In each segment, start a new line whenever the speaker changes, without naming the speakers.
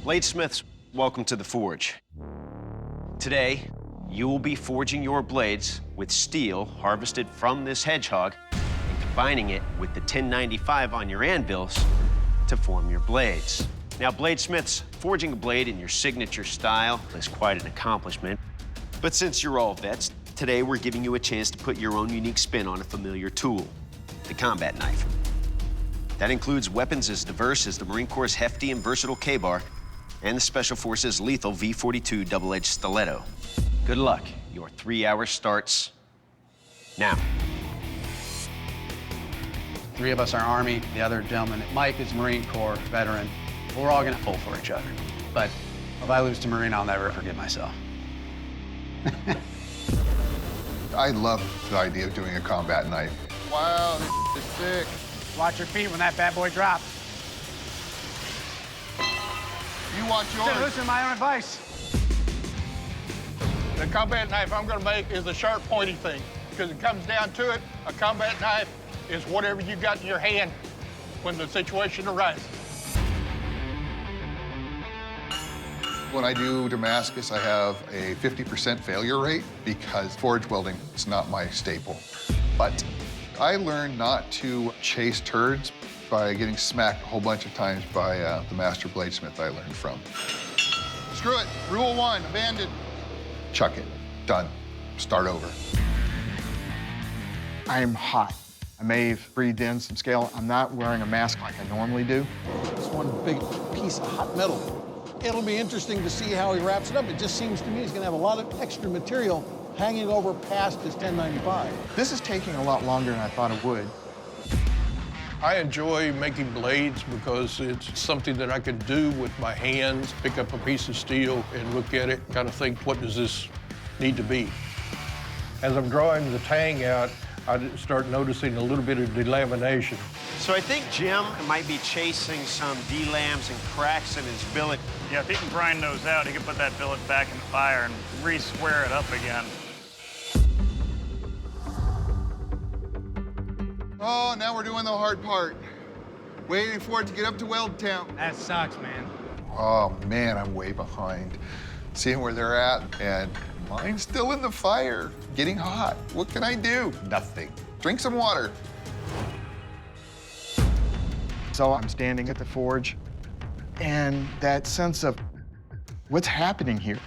Bladesmiths, welcome to the forge. Today, you will be forging your blades with steel harvested from this hedgehog and combining it with the 1095 on your anvils to form your blades. Now, Bladesmiths, forging a blade in your signature style is quite an accomplishment. But since you're all vets, today we're giving you a chance to put your own unique spin on a familiar tool, the combat knife. That includes weapons as diverse as the Marine Corps' hefty and versatile K-bar and the Special Forces' lethal V-42 double-edged stiletto. Good luck. Your 3 hour starts now.
3 of us are Army, the other gentleman, Mike is Marine Corps veteran. We're all gonna pull for each other. But if I lose to Marine, I'll never forgive myself.
I love the idea of doing a combat knife. Wow, this is sick.
Watch your feet when that bad boy drops.
You watch yours.
Listen to my own advice.
The combat knife I'm gonna make is a sharp, pointy thing. Because it comes down to it, a combat knife is whatever you got in your hand when the situation arises.
When I do Damascus, I have a 50% failure rate because forge welding is not my staple. But I learned not to chase turds by getting smacked a whole bunch of times by the master bladesmith I learned from. Screw it, rule 1, abandoned. Chuck it, done, start over.
I am hot. I may have breathed in some scale. I'm not wearing a mask like I normally do.
It's one big piece of hot metal. It'll be interesting to see how he wraps it up. It just seems to me he's gonna have a lot of extra material hanging over past his 1095.
This is taking a lot longer than I thought it would.
I enjoy making blades because it's something that I can do with my hands, pick up a piece of steel and look at it, kind of think, what does this need to be? As I'm drawing the tang out, I start noticing a little bit of delamination.
So I think Jim might be chasing some delams and cracks in his billet.
Yeah, if he can grind those out, he can put that billet back in the fire and re-square it up again.
Oh, now we're doing the hard part. Waiting for it to get up to weld temp.
That sucks, man.
Oh man, I'm way behind. Seeing where they're at, and mine's still in the fire, getting hot. What can I do? Nothing. Drink some water.
So I'm standing at the forge, and that sense of what's happening here.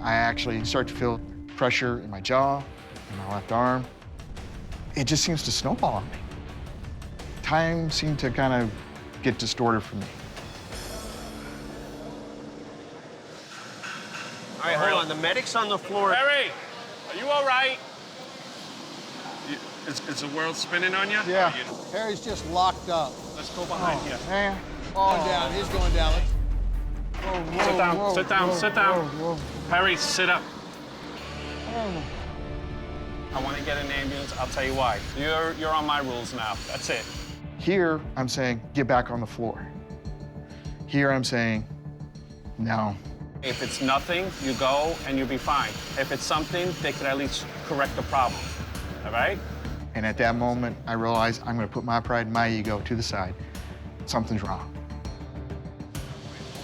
I actually start to feel pressure in my jaw, in my left arm. It just seems to snowball on me. Time seemed to kind of get distorted for me.
All right, hold on. The medic's on the floor.
Harry, are you all right? Is the world spinning on you?
Yeah.
Harry's just locked up.
Let's go behind you.
Man.
Going down, he's going down.
Sit down, sit down, sit down. Harry, sit up. I want to get an ambulance. I'll tell you why. You're on my rules now. That's it.
Here, I'm saying, get back on the floor. Here, I'm saying, no.
If it's nothing, you go and you'll be fine. If it's something, they can at least correct the problem. All right?
And at that moment, I realized I'm gonna put my pride and my ego to the side. Something's wrong.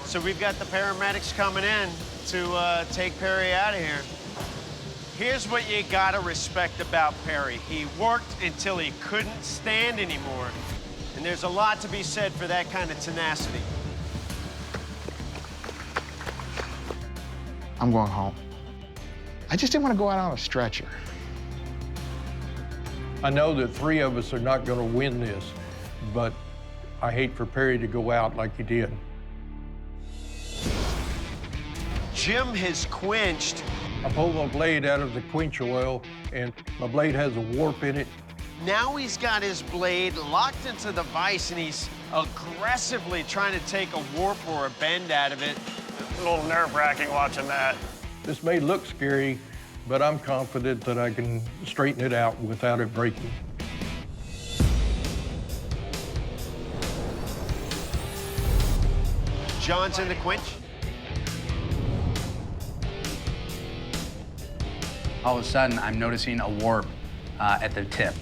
So we've got the paramedics coming in to take Perry out of here. Here's what you gotta respect about Perry. He worked until he couldn't stand anymore. And there's a lot to be said for that kind of tenacity.
I'm going home. I just didn't want to go out on a stretcher.
I know that 3 of us are not gonna win this, but I hate for Perry to go out like he did.
Jim has quenched.
I pulled my blade out of the quench oil, and my blade has a warp in it.
Now he's got his blade locked into the vise and he's aggressively trying to take a warp or a bend out of it.
A little nerve-wracking watching that.
This may look scary, but I'm confident that I can straighten it out without it breaking.
John's in the quench.
All of a sudden, I'm noticing a warp at the tip.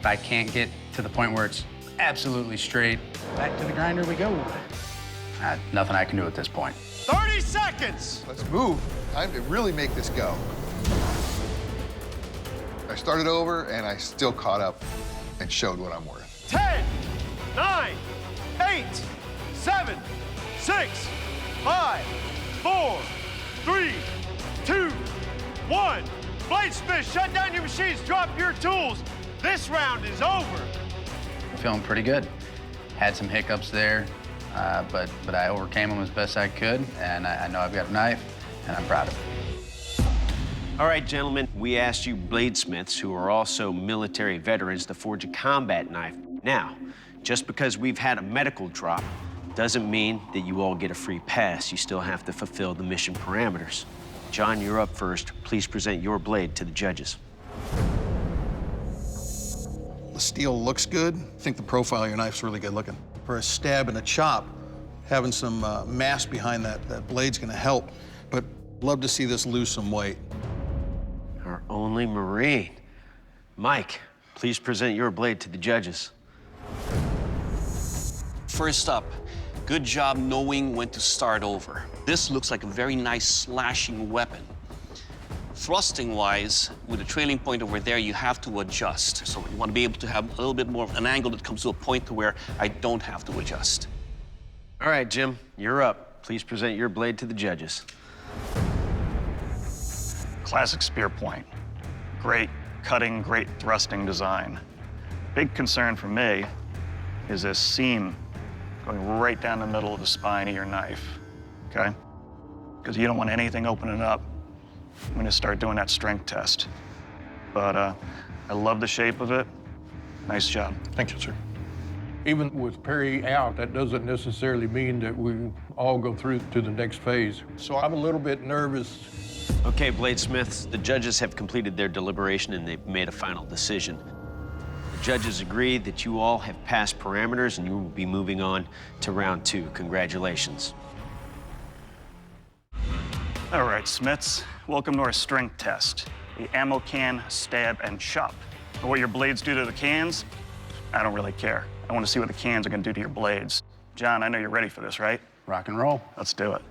I can't get to the point where it's absolutely straight. Back to the grinder we go. Nothing I can do at this point.
30 seconds!
Let's move. Time to really make this go. I started over, and I still caught up and showed what I'm worth.
10, 9, 8, 7, 6, 5, 4, 3, 2, 1. Bladesmiths, shut down your machines, drop your tools. This round is over.
I'm feeling pretty good. Had some hiccups there, but I overcame them as best I could, and I know I've got a knife, and I'm proud of it.
All right, gentlemen, we asked you bladesmiths, who are also military veterans, to forge a combat knife. Now, just because we've had a medical drop doesn't mean that you all get a free pass. You still have to fulfill the mission parameters. John, you're up first. Please present your blade to the judges.
The steel looks good. I think the profile of your knife's really good looking. For a stab and a chop, having some mass behind that blade's gonna help, but love to see this lose some weight.
Our only Marine. Mike, please present your blade to the judges.
First up, good job knowing when to start over. This looks like a very nice slashing weapon. Thrusting-wise, with the trailing point over there, you have to adjust. So you want to be able to have a little bit more of an angle that comes to a point to where I don't have to adjust.
All right, Jim, you're up. Please present your blade to the judges.
Classic spear point. Great cutting, great thrusting design. Big concern for me is this seam going right down the middle of the spine of your knife, okay? Because you don't want anything opening up when you start doing that strength test. But I love the shape of it. Nice job.
Thank you, sir. Even with Perry out, that doesn't necessarily mean that we all go through to the next phase. So I'm a little bit nervous.
Okay, Bladesmiths, the judges have completed their deliberation and they've made a final decision. The judges agree that you all have passed parameters and you will be moving on to round 2. Congratulations.
All right, Smiths, welcome to our strength test. The ammo can, stab, and chop. But what your blades do to the cans, I don't really care. I want to see what the cans are going to do to your blades. John, I know you're ready for this, right?
Rock and roll.
Let's do it.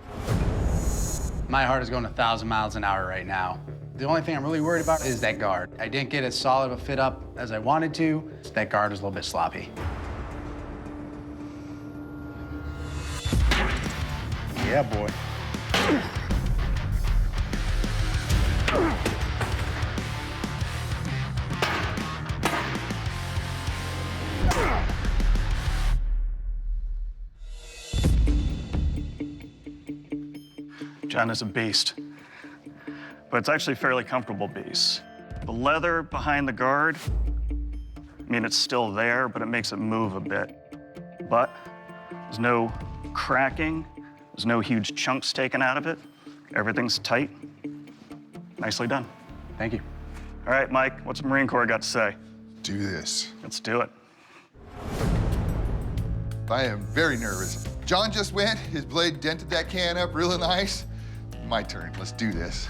My heart is going 1,000 miles an hour right now. The only thing I'm really worried about is that guard. I didn't get as solid of a fit up as I wanted to. That guard was a little bit sloppy. Yeah, boy.
John is a beast, but it's actually a fairly comfortable beast. The leather behind the guard, I mean, it's still there, but it makes it move a bit. But there's no cracking, there's no huge chunks taken out of it. Everything's tight. Nicely done.
Thank you.
All right, Mike, what's the Marine Corps got to say?
Do this.
Let's do it.
I am very nervous. John just went, his blade dented that can up really nice. My turn, let's do this.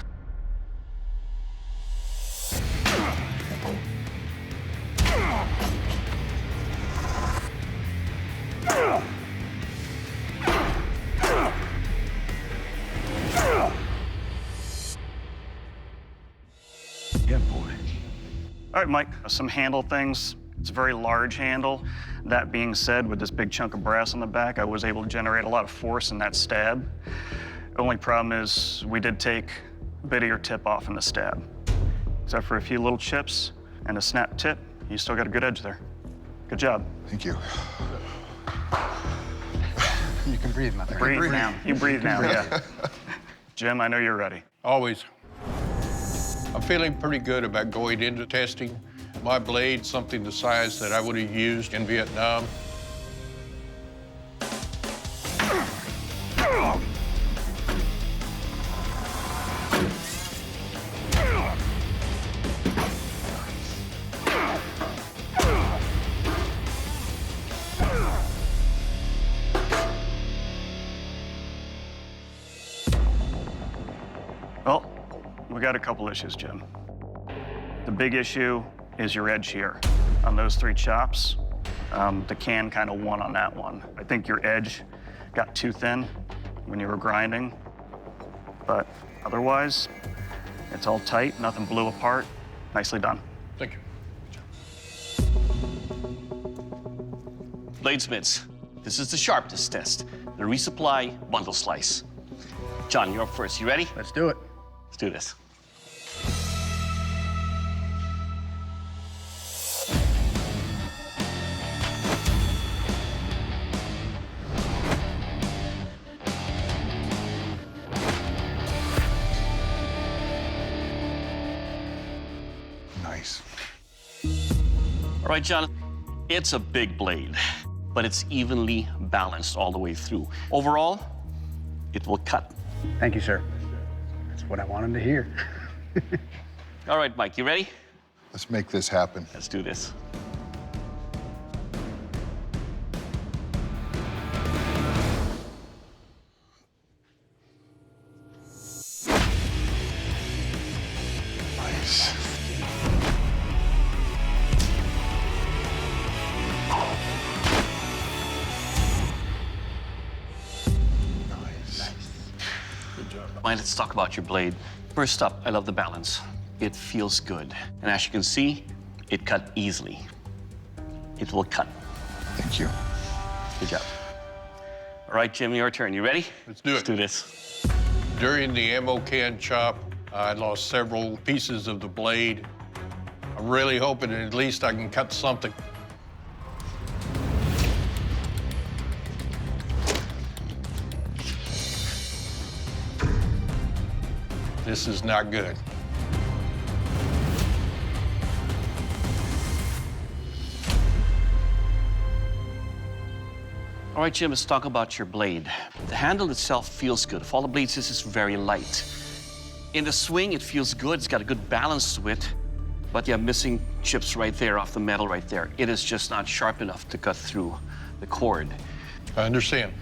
Yeah, boy.
All right, Mike, some handle things. It's a very large handle. That being said, with this big chunk of brass on the back, I was able to generate a lot of force in that stab. The only problem is we did take a bit of your tip off in the stab. Except for a few little chips and a snap tip, you still got a good edge there. Good job.
Thank you.
You can breathe, my friend.
Breathe now. You breathe now, yeah. Jim, I know you're ready.
Always. I'm feeling pretty good about going into testing. My blade's something the size that I would have used in Vietnam.
Well, we got a couple issues, Jim. The big issue is your edge here. On those 3 chops, the can kind of won on that one. I think your edge got too thin when you were grinding, but otherwise, it's all tight, nothing blew apart. Nicely done.
Thank you.
Bladesmiths, this is the sharpness test, the resupply bundle slice. John, you're up first. You ready?
Let's do it.
Let's do this.
Nice.
All right, John, it's a big blade, but it's evenly balanced all the way through. Overall, it will cut.
Thank you, sir. That's what I wanted to hear.
All right, Mike, you ready?
Let's make this happen.
Let's do this.
Nice.
All right, let's talk about your blade. First up, I love the balance. It feels good. And as you can see, it cut easily. It will cut.
Thank you.
Good job. All right, Jim, your turn. You ready?
Let's do it.
Let's do this.
During the ammo can chop, I lost several pieces of the blade. I'm really hoping that at least I can cut something. This is not good.
All right, Jim, let's talk about your blade. The handle itself feels good. Of all the blades, this is very light. In the swing, it feels good. It's got a good balance to it, but you're missing chips right there off the metal right there. It is just not sharp enough to cut through the cord.
I understand.